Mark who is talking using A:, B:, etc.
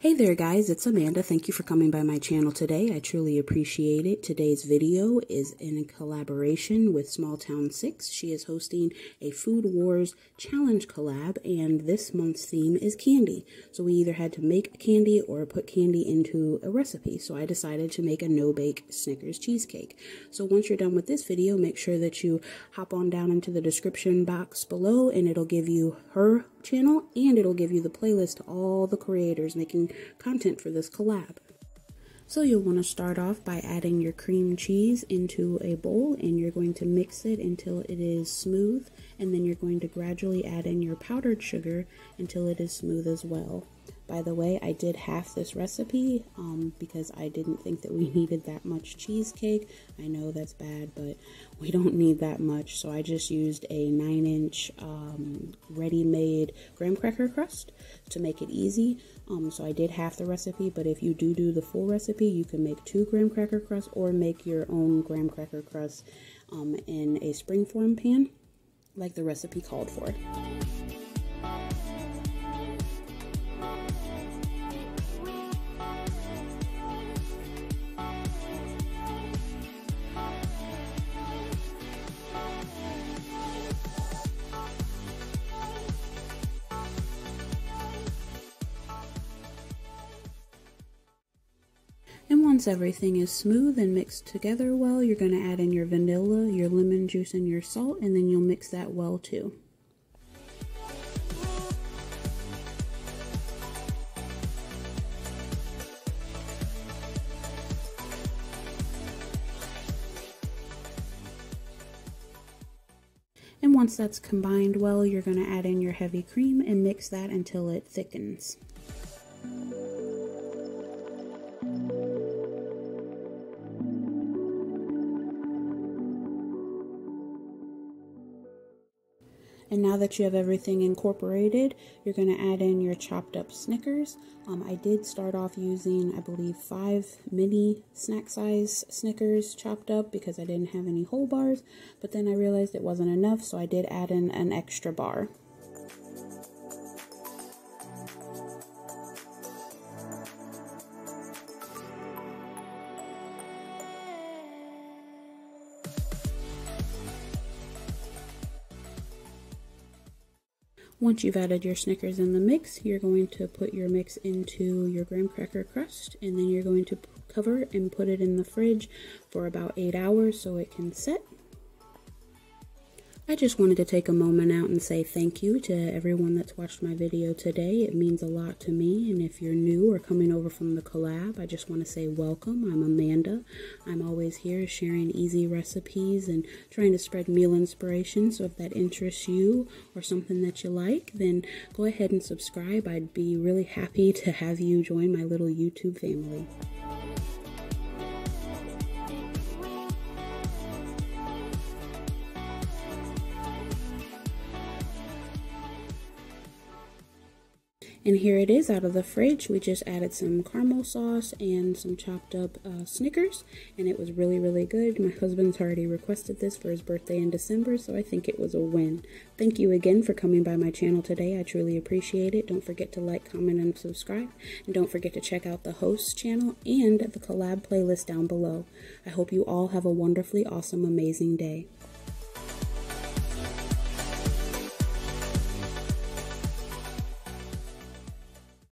A: Hey there guys, it's Amanda. Thank you for coming by my channel today. I truly appreciate it. Today's video is in collaboration with Smalltown Six. She is hosting a Food Wars Challenge Collab, and this month's theme is candy. So we either had to make candy or put candy into a recipe. So I decided to make a no-bake Snickers cheesecake. So once you're done with this video, make sure that you hop on down into the description box below, and it'll give you her channel and it'll give you the playlist to all the creators making content for this collab. So you'll want to start off by adding your cream cheese into a bowl, and you're going to mix it until it is smooth, and then you're going to gradually add in your powdered sugar until it is smooth as well. By the way, I did half this recipe because I didn't think that we needed that much cheesecake. I know that's bad, but we don't need that much. So I just used a 9-inch ready-made graham cracker crust to make it easy. So I did half the recipe, but if you do the full recipe, you can make 2 graham cracker crusts or make your own graham cracker crust in a springform pan like the recipe called for. And once everything is smooth and mixed together well, you're going to add in your vanilla, your lemon juice, and your salt, and then you'll mix that well too. And once that's combined well, you're going to add in your heavy cream and mix that until it thickens. And now that you have everything incorporated, you're going to add in your chopped up Snickers. I did start off using, I believe, 5 mini snack size Snickers chopped up because I didn't have any whole bars, but then I realized it wasn't enough, so I did add in an extra bar. Once you've added your Snickers in the mix, you're going to put your mix into your graham cracker crust, and then you're going to cover and put it in the fridge for about 8 hours so it can set. I just wanted to take a moment out and say thank you to everyone that's watched my video today. It means a lot to me, and if you're new or coming over from the collab, I just want to say welcome. I'm Amanda. I'm always here sharing easy recipes and trying to spread meal inspiration, so if that interests you or something that you like, then go ahead and subscribe. I'd be really happy to have you join my little YouTube family. And here it is out of the fridge. We just added some caramel sauce and some chopped up Snickers, and it was really, really good. My husband's already requested this for his birthday in December, so I think it was a win. Thank you again for coming by my channel today. I truly appreciate it. Don't forget to like, comment, and subscribe. And don't forget to check out the host's channel and the collab playlist down below. I hope you all have a wonderfully awesome, amazing day.